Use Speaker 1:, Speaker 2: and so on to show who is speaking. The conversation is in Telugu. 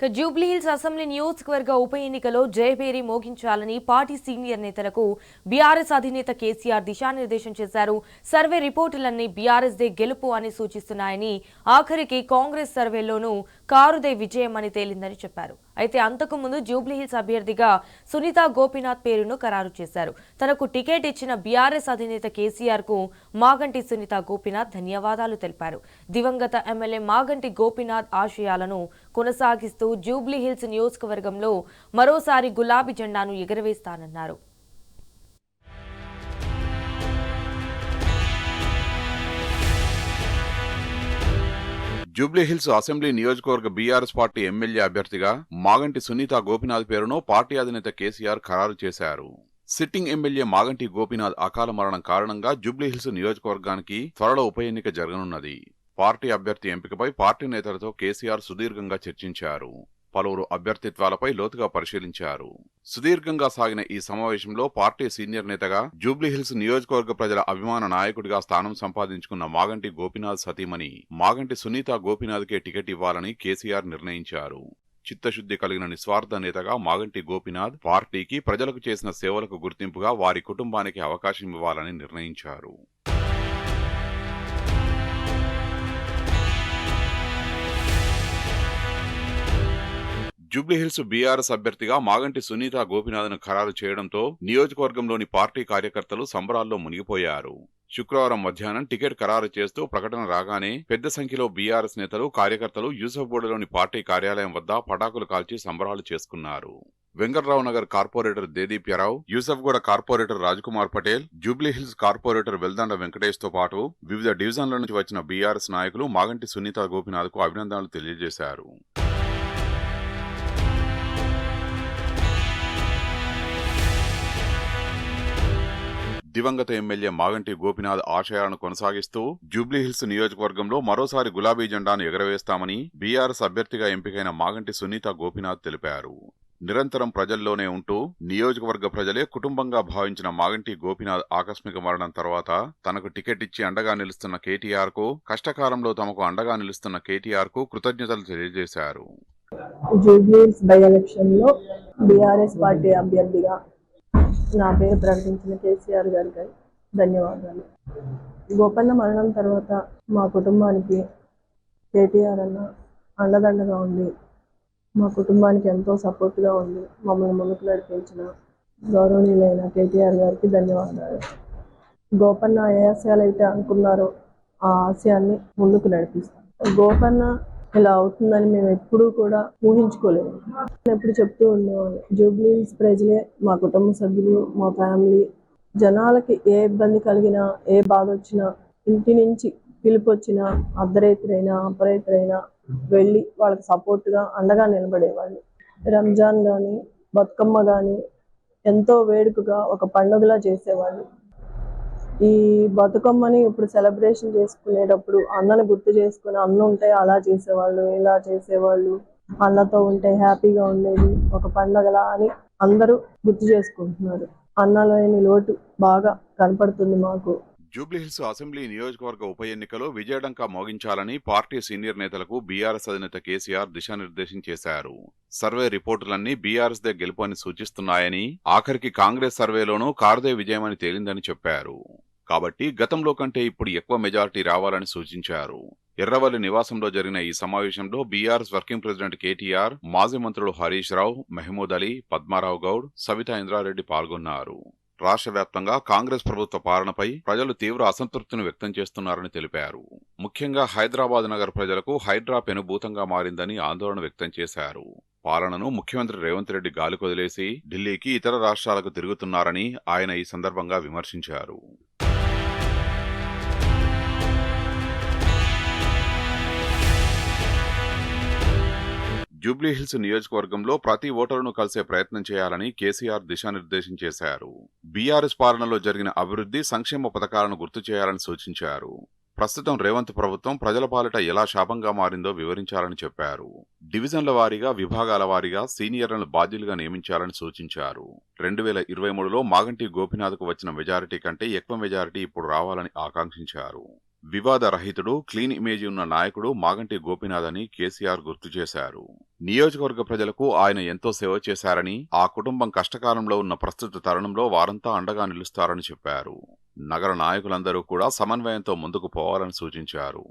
Speaker 1: జూబ్లీహిల్స్ అసెంబ్లీ నియోజకవర్గ ఉప ఎన్నికలో జయభేరి మోగించాలని పార్టీ సీనియర్ నేతలకు బీఆర్ఎస్ అధినేత కేసీఆర్ దిశానిర్దేశం చేశారు. సర్వే రిపోర్టులన్నీ బీఆర్ఎస్ దే గెలుపు అని సూచిస్తున్నాయని, ఆఖరికి కాంగ్రెస్ సర్వేలోనూ కారుదే విజయం అని తేలిందని చెప్పారు. అయితే అంతకు ముందు జూబ్లీహిల్స్ అభ్యర్థిగా సునీతా గోపీనాథ్ పేరును ఖరారు చేశారు. తనకు టికెట్ ఇచ్చిన బీఆర్ఎస్ అధినేత కేసీఆర్ కు మాగంటి సునీతా గోపీనాథ్ ధన్యవాదాలు తెలిపారు. దివంగత ఎమ్మెల్యే మాగంటి గోపీనాథ్ ఆశయాలను కొనసాగిస్తూ జూబ్లీహిల్స్ నియోజకవర్గంలో మరోసారి గులాబీ జెండాను ఎగురవేస్తానన్నారు.
Speaker 2: జూబ్లీహిల్స్ అసెంబ్లీ నియోజకవర్గ బీఆర్ఎస్ పార్టీ ఎమ్మెల్యే అభ్యర్థిగా మాగంటి సునీతా గోపీనాథ్ పేరును పార్టీ అధినేత కేసీఆర్ ఖరారు చేశారు. సిట్టింగ్ ఎమ్మెల్యే మాగంటి గోపీనాథ్ అకాల మరణం కారణంగా జూబ్లీహిల్స్ నియోజకవర్గానికి త్వరలో ఉప ఎన్నిక జరగనున్నది. పార్టీ అభ్యర్థి ఎంపికపై పార్టీ నేతలతో కేసీఆర్ సుదీర్ఘంగా చర్చించారు. పలువురు అభ్యర్థిత్వాలపై లోతుగా పరిశీలించారు. సుదీర్ఘంగా సాగిన ఈ సమావేశంలో పార్టీ సీనియర్ నేతగా జూబ్లీహిల్స్ నియోజకవర్గ ప్రజల అభిమాన నాయకుడిగా స్థానం సంపాదించుకున్న మాగంటి గోపీనాథ్ సతీమణి మాగంటి సునీతా గోపీనాథ్కే టికెట్ ఇవ్వాలని కేసీఆర్ నిర్ణయించారు. చిత్తశుద్ధి కలిగిన నిస్వార్థ నేతగా మాగంటి గోపీనాథ్ పార్టీకి, ప్రజలకు చేసిన సేవలకు గుర్తింపుగా వారి కుటుంబానికి అవకాశం ఇవ్వాలని నిర్ణయించారు. జూబ్లీహిల్స్ బీఆర్ఎస్ అభ్యర్థిగా మాగంటి సునీతా గోపీనాథ్ను ఖరారు చేయడంతో నియోజకవర్గంలోని పార్టీ కార్యకర్తలు సంబరాల్లో మునిగిపోయారు. శుక్రవారం మధ్యాహ్నం టికెట్ ఖరారు చేస్తూ ప్రకటన రాగానే పెద్ద సంఖ్యలో బీఆర్ఎస్ నేతలు, కార్యకర్తలు యూసఫ్గూడలోని పార్టీ కార్యాలయం వద్ద పటాకులు కాల్చి సంబరాలు చేసుకున్నారు. Venkatrao Nagar corporator Dedeepyarao, Yousufguda corporator Rajkumar Patel, Jubilee Hills corporator Veldanda Venkatesh తో పాటు వివిధ డివిజన్ల నుంచి వచ్చిన బీఆర్ఎస్ నాయకులు మాగంటి సునీతా గోపీనాథ్ కు అభినందనలు తెలియజేశారు. దివంగత ఎమ్మెల్యే మాగంటి గోపీనాథ్ ఆశయాలను కొనసాగిస్తూ జూబ్లీహిల్స్ నియోజకవర్గంలో మరోసారి గులాబీ జెండాను ఎగరవేస్తామని బీఆర్ఎస్ అభ్యర్థిగా ఎంపికైన మాగంటి సునీతా గోపీనాథ్ తెలిపారు. నిరంతరం ప్రజల్లోనే ఉంటూ నియోజకవర్గ ప్రజలే కుటుంబంగా భావించిన మాగంటి గోపీనాథ్ ఆకస్మిక మరణం తర్వాత తనకు టికెట్ ఇచ్చి అండగా నిలుస్తున్న కేటీఆర్ కు, కష్టకాలంలో తమకు అండగా నిలుస్తున్న కేటీఆర్ కు కృతజ్ఞతలు తెలియజేశారు.
Speaker 3: జూబ్లీహిల్స్ బై ఎలక్షన్ లో బీఆర్ఎస్ పార్టీ అభ్యర్థిగా నా పేరు ప్రకటించిన కేసీఆర్ గారికి ధన్యవాదాలు. గోపన్న మరణం తర్వాత మా కుటుంబానికి కేటీఆర్ అన్న అండదండగా ఉండి, మా కుటుంబానికి ఎంతో సపోర్ట్గా ఉండి మమ్మల్ని ముందుకు నడిపించిన గౌరవనీయులైన కేటీఆర్ గారికి ధన్యవాదాలు. గోపన్న ఏ ఆశయాలు అయితే అనుకున్నారో ఆ ఆశయాన్ని ముందుకు నడిపిస్తాం. గోపన్న ఇలా అవుతుందని మేము ఎప్పుడూ కూడా ఊహించుకోలేము. ఎప్పుడు చెప్తూ ఉండేవాళ్ళు, జూబ్లీహిల్స్ ప్రజలే మా కుటుంబ సభ్యులు, మా ఫ్యామిలీ. జనాలకి ఏ ఇబ్బంది కలిగినా, ఏ బాధ వచ్చినా, ఇంటి నుంచి పిలుపు వచ్చినా, అర్ధరైతులైనా అపరైతులైనా వెళ్ళి వాళ్ళకి సపోర్ట్గా అండగా నిలబడేవాళ్ళు. రంజాన్ కానీ, బతుకమ్మ కానీ ఎంతో వేడుకగా ఒక పండుగలా చేసేవాళ్ళు. ఈ బతుకమ్మని ఇప్పుడు సెలబ్రేషన్ చేసుకునేటప్పుడు అన్నను గుర్తు చేసుకుని, అన్న ఉంటే అలా చేసేవాళ్ళు, ఇలా చేసేవాళ్ళు, అన్నతో ఉంటే హ్యాపీగా ఉండేది, ఒక పండగలా అని అందరూ గుర్తు చేసుకుంటున్నారు. అన్నలోని లోటు బాగా కనపడుతుంది మాకు.
Speaker 2: జూబ్లీహిల్స్ అసెంబ్లీ నియోజకవర్గ ఉప ఎన్నికలో విజయడంకా మోగించాలని పార్టీ సీనియర్ నేతలకు బీఆర్ఎస్ అధినేత కేసీఆర్ దిశానిర్దేశం చేశారు. సర్వే రిపోర్టులన్నీ బీఆర్ఎస్ దే గెలుపు అని సూచిస్తున్నాయని, ఆఖరికి కాంగ్రెస్ సర్వేలోనూ కారుదే విజయమని తేలిందని చెప్పారు. కాబట్టి గతంలో కంటే ఇప్పుడు ఎక్కువ మెజారిటీ రావాలని సూచించారు. ఎర్రవల్లి నివాసంలో జరిగిన ఈ సమావేశంలో బీఆర్ఎస్ వర్కింగ్ ప్రెసిడెంట్ కేటీఆర్, మాజీ మంత్రులు హరీష్ రావు, మహమూద్ అలీ, పద్మారావు గౌడ్, సవితా ఇంద్రారెడ్డి పాల్గొన్నారు. రాష్ట్ర వ్యాప్తంగా కాంగ్రెస్ ప్రభుత్వ పాలనపై ప్రజలు తీవ్ర అసంతృప్తిని వ్యక్తం చేస్తున్నారని తెలిపారు. ముఖ్యంగా హైదరాబాద్ నగర ప్రజలకు హైడ్రా పెనుభూతంగా మారిందని ఆందోళన వ్యక్తం చేశారు. పాలనను ముఖ్యమంత్రి రేవంత్ రెడ్డి గాలికొదిలేసి ఢిల్లీకి, ఇతర రాష్ట్రాలకు తిరుగుతున్నారని ఆయన ఈ సందర్భంగా విమర్శించారు. జూబ్లీహిల్స్ నియోజకవర్గంలో ప్రతి ఓటరును కలిసే ప్రయత్నం చేయాలని కేసీఆర్ దిశానిర్దేశం చేశారు. బీఆర్ఎస్ పాలనలో జరిగిన అభివృద్ధి, సంక్షేమ పథకాలను గుర్తు చేయాలని సూచించారు. ప్రస్తుతం రేవంత్ ప్రభుత్వం ప్రజల పాలిట ఎలా శాపంగా మారిందో వివరించాలని చెప్పారు. డివిజన్ల వారీగా, విభాగాల వారీగా సీనియర్లను బాధ్యులుగా నియమించాలని సూచించారు. 2023లో మాగంటి గోపీనాథ్కు వచ్చిన మెజారిటీ కంటే ఎక్కువ మెజారిటీ ఇప్పుడు రావాలని ఆకాంక్షించారు. వివాద రహితుడు, క్లీన్ ఇమేజ్ ఉన్న నాయకుడు మాగంటి గోపీనాథ్ అని కేసీఆర్ గుర్తు చేశారు. నియోజకవర్గ ప్రజలకు ఆయన ఎంతో సేవ చేశారని, ఆ కుటుంబం కష్టకాలంలో ఉన్న ప్రస్తుత తరుణంలో వారంతా అండగా నిలుస్తారని చెప్పారు. నగర నాయకులందరూ కూడా సమన్వయంతో ముందుకు పోవాలని సూచించారు.